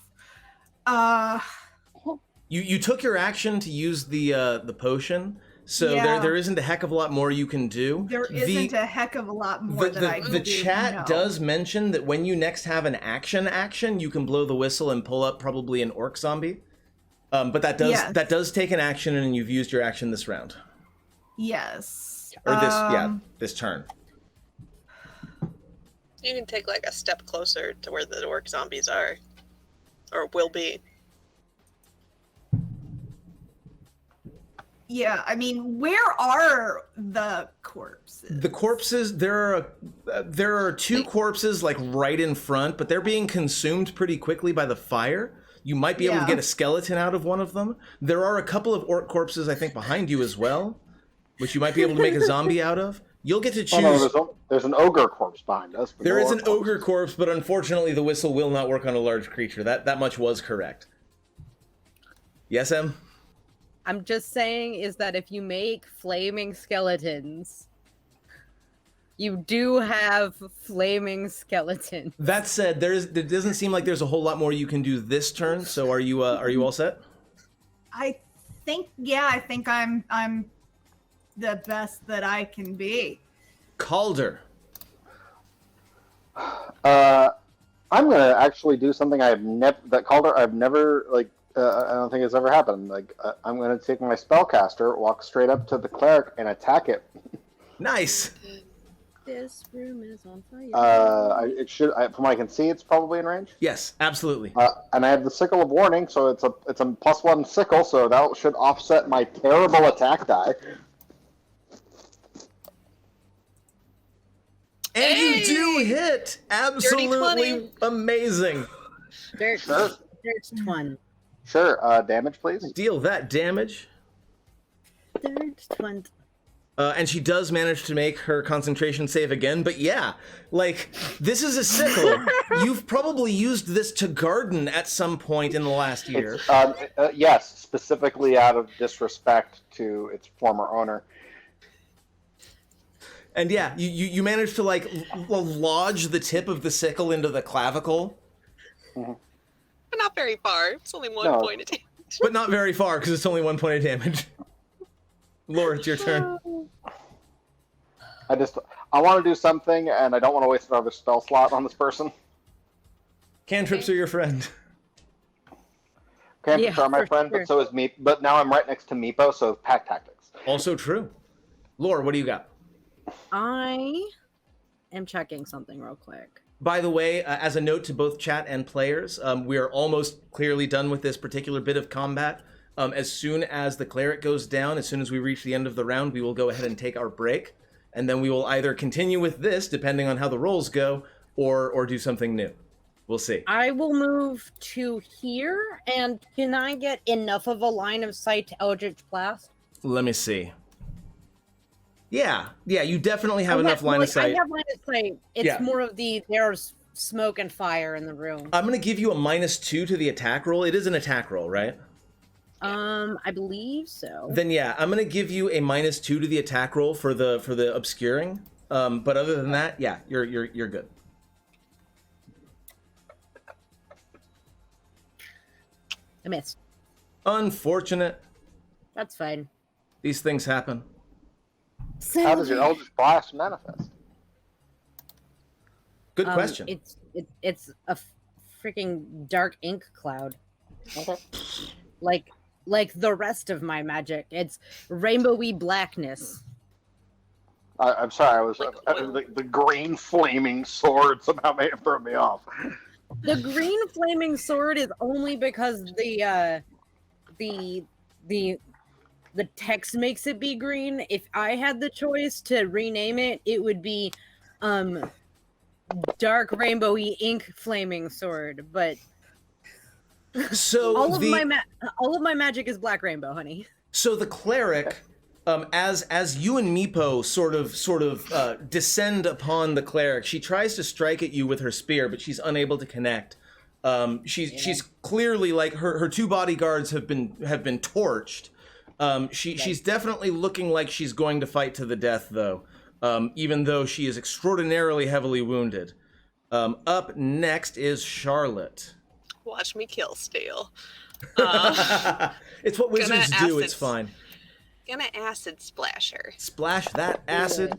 You took your action to use the potion, so Yeah. there isn't a heck of a lot more you can do. There isn't a heck of a lot more that I can The do. chat no. does mention that when you next have an action, you can blow the whistle and pull up probably an orc zombie. But that does take an action, and you've used your action this round. Yes. Or this turn. You can take like a step closer to where the orc zombies are, or will be. Yeah, I mean, where are the corpses? The corpses, there are 2 corpses like right in front, but they're being consumed pretty quickly by the fire. You might be able to get a skeleton out of one of them. There are a couple of orc corpses, I think, behind you as well, which you might be able to make a zombie out of. You'll get to choose. Oh, no, there's an ogre corpse behind us. There is an ogre corpse, but unfortunately the whistle will not work on a large creature. That much was correct. Yes, Em? I'm just saying is that if you make flaming skeletons, you do have flaming skeletons. That said, there doesn't seem like there's a whole lot more you can do this turn. So are you all set? I think I'm the best that I can be. Calder. I'm gonna actually do something I've never I don't think it's ever happened. I'm gonna take my spellcaster, walk straight up to the cleric, and attack it. Nice. This room is on fire. From what I can see, it's probably in range. Yes, absolutely. And I have the sickle of warning, so it's a +1 sickle, so that should offset my terrible attack die. And you do hit! Absolutely amazing. There's Sure. 20. Sure. Damage, please. Deal that damage. There's 20. And she does manage to make her concentration save again, but yeah, like, this is a sickle. You've probably used this to garden at some point in the last year. Yes, specifically out of disrespect to its former owner. And yeah, you managed to, like, lodge the tip of the sickle into the clavicle. Mm-hmm. But not very far. It's only one point of damage. But not very far, because it's only 1 point of damage. Laura, it's your turn. I want to do something, and I don't want to waste another spell slot on this person. Cantrips are your friend. Cantrips are my friend, sure. but so is me. But now I'm right next to Meepo, so it's pack tactics. Also true. Laura, what do you got? I am checking something real quick. By the way, as a note to both chat and players, we are almost clearly done with this particular bit of combat. As soon as the cleric goes down, as soon as we reach the end of the round, we will go ahead and take our break. And then we will either continue with this, depending on how the rolls go, or do something new. We'll see. I will move to here, and can I get enough of a line of sight to Eldritch Blast? Let me see. Yeah, you definitely have enough line of sight. I have line of sight. It's more of there's smoke and fire in the room. I'm going to give you a -2 to the attack roll. It is an attack roll, right? I believe so. Then yeah, I'm going to give you a -2 to the attack roll for the obscuring. But other than that, yeah, you're good. I missed. Unfortunate. That's fine. These things happen. How does your Eldritch Blast manifest? Good question. It's a freaking dark ink cloud. Okay. Like the rest of my magic. It's rainbowy blackness. I'm sorry, the green flaming sword somehow made it throw me off. The green flaming sword is only because the text makes it be green. If I had the choice to rename it, it would be dark rainbowy ink flaming sword. But So all of my magic is black rainbow, honey. So the cleric, as you and Meepo sort of descend upon the cleric, she tries to strike at you with her spear, but she's unable to connect. She's clearly like her two bodyguards have been torched. She's definitely looking like she's going to fight to the death, though, even though she is extraordinarily heavily wounded. Up next is Charlotte. Watch me kill Steel. It's what wizards do. It's fine. Gonna acid splash her. Splash that acid.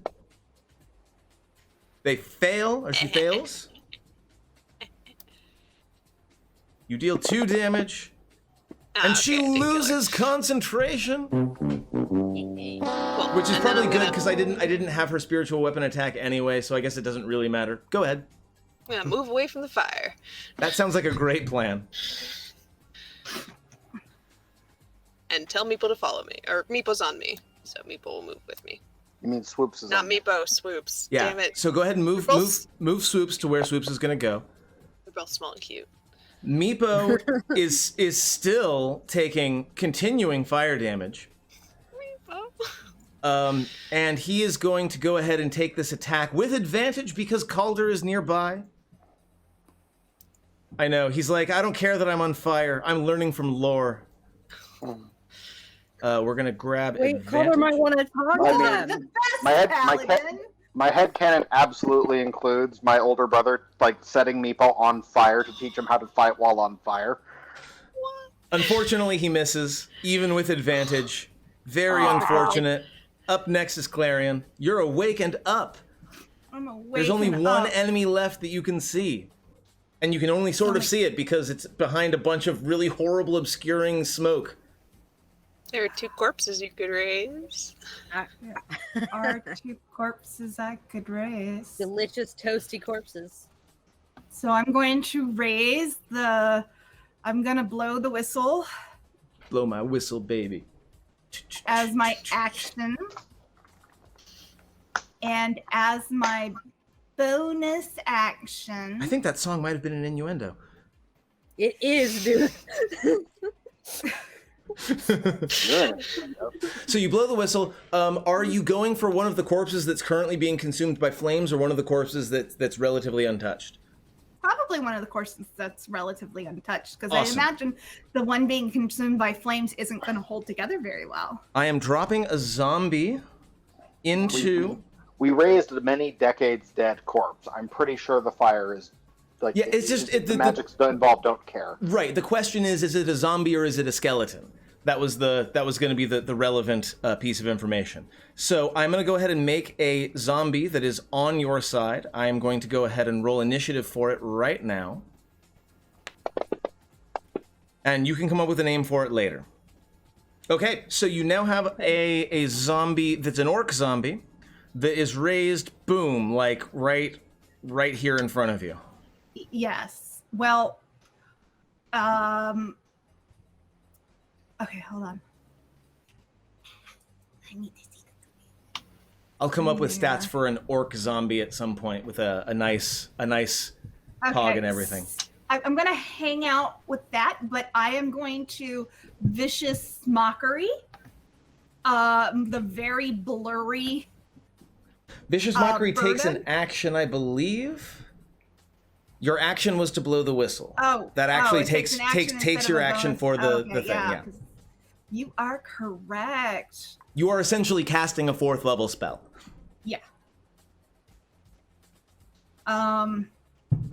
They fail, or she fails. You deal 2 damage. And she loses concentration. Cool. Which is And probably then good because I didn't have her spiritual weapon attack anyway, so I guess it doesn't really matter. Go ahead. I'm gonna move away from the fire. That sounds like a great plan. And tell Meepo to follow me. Or Meepo's on me. So Meepo will move with me. You mean Swoops is Not on Meepo, Swoops. Yeah. Damn it. So go ahead and move Swoops to where Swoops is gonna go. They're both small and cute. Meepo is still taking continuing fire damage. Meepo. And he is going to go ahead and take this attack with advantage because Calder is nearby. I know, he's like, I don't care that I'm on fire. I'm learning from lore. We're gonna grab advantage. Calder might want to talk to them. My headcanon absolutely includes my older brother like setting Meepo on fire to teach him how to fight while on fire. Unfortunately, he misses, even with advantage. Very unfortunate. Up next is Clarion. You're awake and up. I'm awake. There's only and one up. enemy left that you can see. And you can only sort of see it because it's behind a bunch of really horrible, obscuring smoke. There are 2 corpses you could raise. Are 2 corpses I could raise. Delicious toasty corpses. So I'm going to raise the. I'm gonna blow the whistle Blow my whistle, baby. as my action, and as my bonus action. I think that song might have been an innuendo. It is, dude. So you blow the whistle. Are you going for one of the corpses that's currently being consumed by flames, or one of the corpses that's relatively untouched? Probably one of the corpses that's relatively untouched, because Awesome. I imagine the one being consumed by flames isn't going to hold together very well. I am dropping a zombie into. We raised a many decades dead corpse. I'm pretty sure the fire is like. Yeah, it's just the magics involved don't care. Right. The question is it a zombie or is it a skeleton? That was going to be the relevant piece of information. So I'm going to go ahead and make a zombie that is on your side. I am going to go ahead and roll initiative for it right now. And you can come up with a name for it later. Okay, so you now have a zombie that's an orc zombie that is raised, boom, like right here in front of you. Yes. Well, okay, hold on. I need to see the. I'll come up with Yeah. stats for an orc zombie at some point with a nice hog and everything. I'm going to hang out with that, but I am going to vicious mockery. The very blurry. Vicious Mockery takes an burden? action, I believe. Your action was to blow the whistle. Oh, That actually it takes an action takes instead your of a action bonus. for the Okay, thing. Yeah. 'cause you are correct. You are essentially casting a 4th level spell. Yeah. I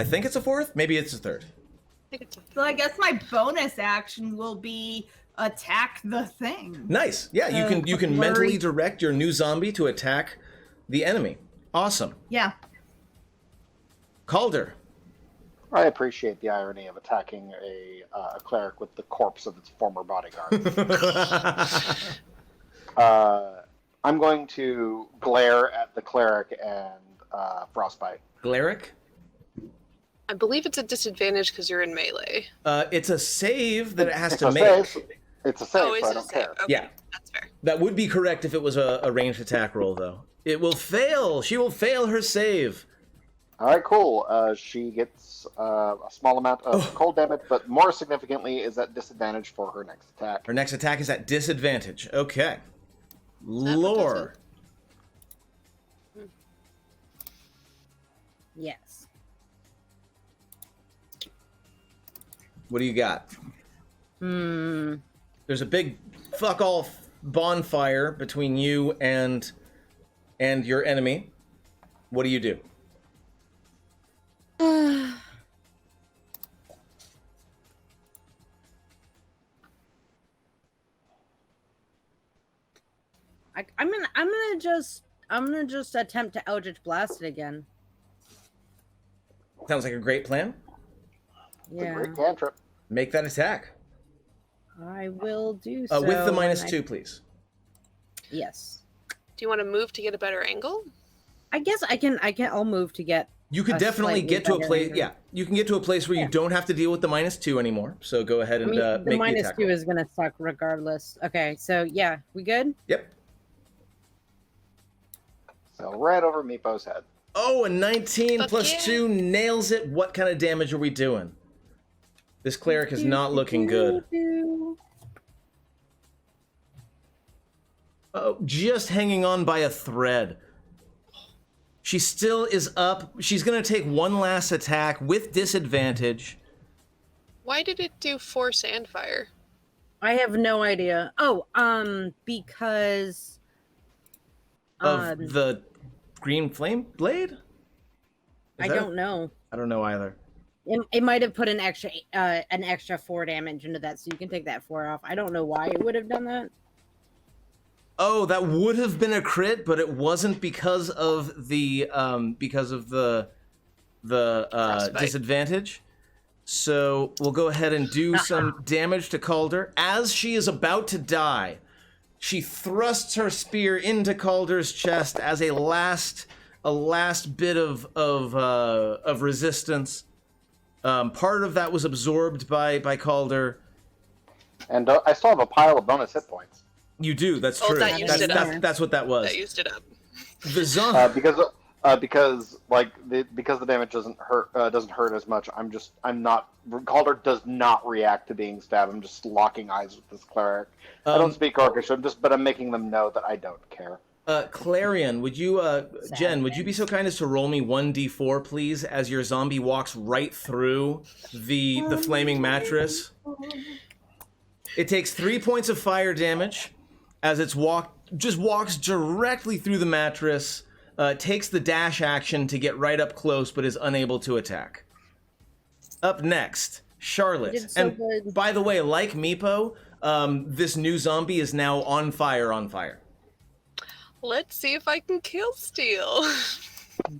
think it's a 4th. Maybe it's a 3rd. I think it's a So I guess my bonus action will be attack the thing. Nice. Yeah, you can blurry. mentally direct your new zombie to attack the enemy. Awesome. Yeah. Calder. I appreciate the irony of attacking a cleric with the corpse of its former bodyguard. I'm going to glare at the cleric and frostbite. Glaric. I believe it's a disadvantage because you're in melee. It's a save that it has It's to a make. save. It's a save, Oh, is so I it a don't save? care. Okay, Yeah. that's fair. That would be correct if it was a ranged attack roll, though. It will fail. She will fail her save. All right, cool. She gets a small amount of cold damage, but more significantly is at disadvantage for her next attack. Her next attack is at disadvantage. Okay. Lore. Yes. What do you got? There's a big fuck off bonfire between you and your enemy. What do you do? I'm gonna just attempt to Eldritch Blast it again. Sounds like a great plan. It's a Yeah, great cantrip. Make that attack. I will do so. With the and -2, please. Yes. Do you want to move to get a better angle? I guess I can. I'll move to get. You could a definitely slightly get to a better place. angle. Yeah, you can get to a place where you don't have to deal with the -2 anymore. So go ahead and the make the -2 attack roll. is gonna suck regardless. Okay, so yeah, we good? Yep. So right over Meepo's head. Oh, a 19 Fuck plus yeah. 2 nails it. What kind of damage are we doing? This cleric is not looking good. Oh, just hanging on by a thread. She still is up. She's going to take one last attack with disadvantage. Why did it do force and fire? I have no idea. Oh, because Of the green flame blade? I don't know. I don't know either. It might have put an extra 4 damage into that, so you can take that 4 off. I don't know why it would have done that. Oh, that would have been a crit, but it wasn't because of the Frostbite. disadvantage. So we'll go ahead and do some damage to Calder. As she is about to die, she thrusts her spear into Calder's chest as a last bit of resistance. Part of that was absorbed by Calder. And I still have a pile of bonus hit points. You do. That's Oh, true. that used it up. That's what that was. That used it up. The zombie. Because the damage doesn't hurt as much. Calder does not react to being stabbed. I'm just locking eyes with this cleric. I don't speak Orcish, but I'm making them know that I don't care. Clarion, would you, Jen, would you be so kind as to roll me 1d4, please, as your zombie walks right through the flaming mattress? It takes 3 points of fire damage as it's walks directly through the mattress, takes the dash action to get right up close, but is unable to attack. Up next, Charlotte. You did so And good. by the way, like Meepo, this new zombie is now on fire. Let's see if I can kill steal.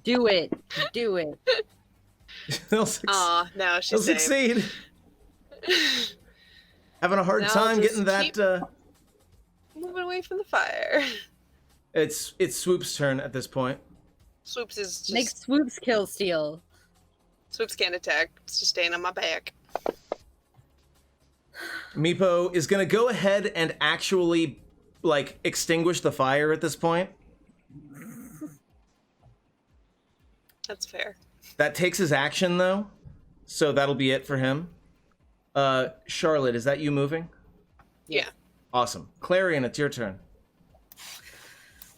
Do it. Do it. He'll Aw, no, she's safe. succeed. Having a hard Now time just getting that. Moving away from the fire. It's Swoop's turn at this point. Swoops is just... Make Swoops kill Steel. Swoops can't attack. It's just staying on my back. Meepo is gonna go ahead and actually, extinguish the fire at this point. That's fair. That takes his action, though, so that'll be it for him. Charlotte, is that you moving? Yeah. Awesome. Clarion, it's your turn.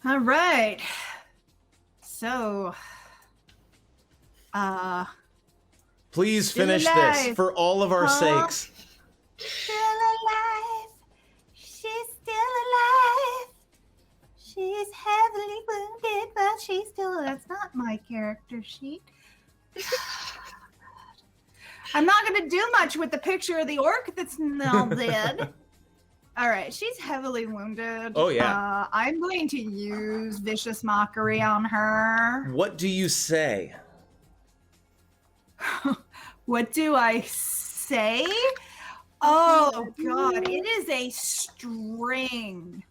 All right. So, Please Still finish alive. this for all of our Huh? sakes. still alive. She's still alive. She's heavily wounded, but she's still. That's not my character sheet. I'm not going to do much with the picture of the orc that's now dead. All right, she's heavily wounded. Oh, yeah. I'm going to use Vicious Mockery on her. What do you say? What do I say? Oh, God, it is a string.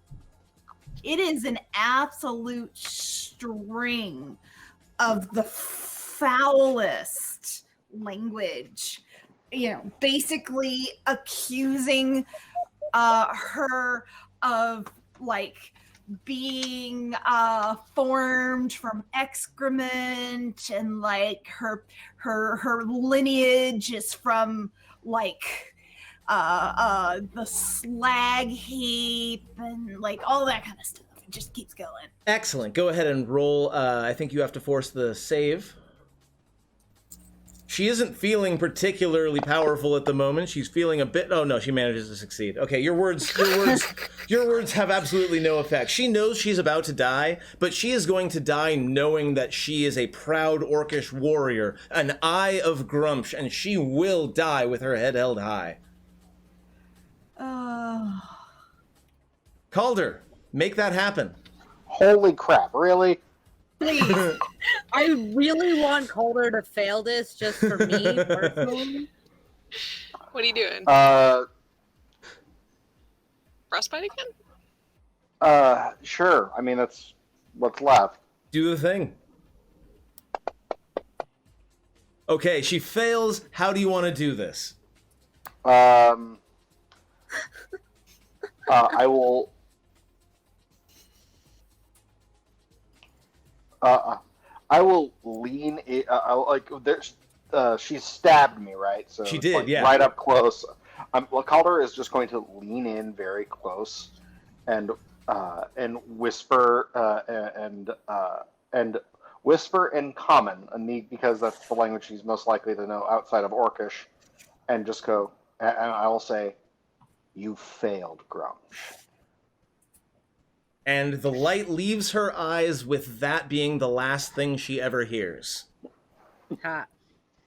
It is an absolute string of the foulest language. Basically accusing her of being formed from excrement, and like her lineage is from like the slag heap and like all that kind of stuff. It just keeps going. Excellent. Go ahead and roll. I think you have to force the save. She isn't feeling particularly powerful at the moment. She's feeling a bit. Oh no, she manages to succeed. Okay, your words have absolutely no effect. She knows she's about to die, but she is going to die knowing that she is a proud orcish warrior, an eye of Grumsh, and she will die with her head held high. Calder, make that happen. Holy crap! Really? Please. I really want Calder to fail this just for me personally. What are you doing? Frostbite again? Sure. I mean, that's what's left. Do the thing. Okay, she fails. How do you want to do this? I will. I will lean. She stabbed me, right? So She did, like, yeah. Right up close. Calder is just going to lean in very close, and whisper and whisper in common, because that's the language she's most likely to know outside of Orcish, and just go. And I will say, "You failed, Grumsh." And the light leaves her eyes with that being the last thing she ever hears. Ha.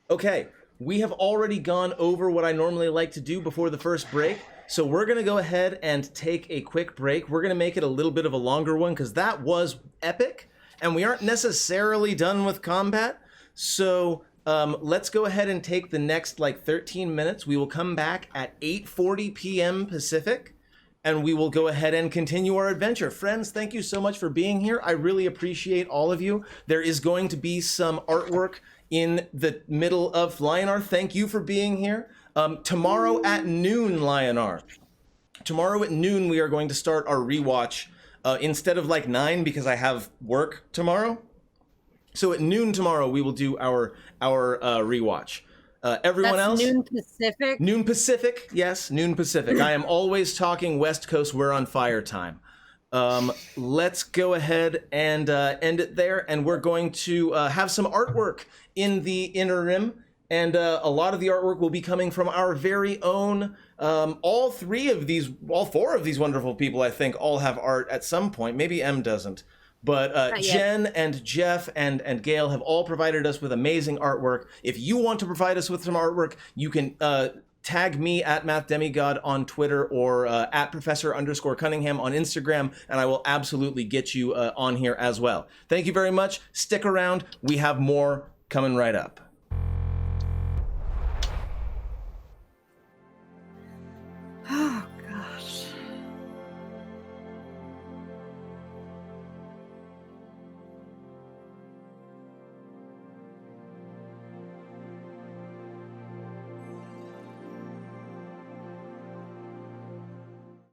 Okay, we have already gone over what I normally like to do before the first break, so we're going to go ahead and take a quick break. We're going to make it a little bit of a longer one because that was epic, and we aren't necessarily done with combat. So let's go ahead and take the next 13 minutes. We will come back at 8:40 p.m. Pacific. And we will go ahead and continue our adventure. Friends, thank you so much for being here. I really appreciate all of you. There is going to be some artwork in the middle of Lionar. Thank you for being here. Tomorrow at noon, Lionar. Tomorrow at noon, we are going to start our rewatch instead of 9 because I have work tomorrow. So at noon tomorrow, we will do our rewatch. Everyone else? Noon Pacific? Noon Pacific, yes, noon Pacific. I am always talking West Coast, we're on fire time. Let's go ahead and end it there, and we're going to have some artwork in the Inner Rim, and a lot of the artwork will be coming from our very own, all four of these wonderful people, I think, all have art at some point. Maybe M doesn't. But Jen and Jeff and Gail have all provided us with amazing artwork. If you want to provide us with some artwork, you can tag me at MathDemigod on Twitter or at Professor_Cunningham on Instagram, and I will absolutely get you on here as well. Thank you very much. Stick around. We have more coming right up.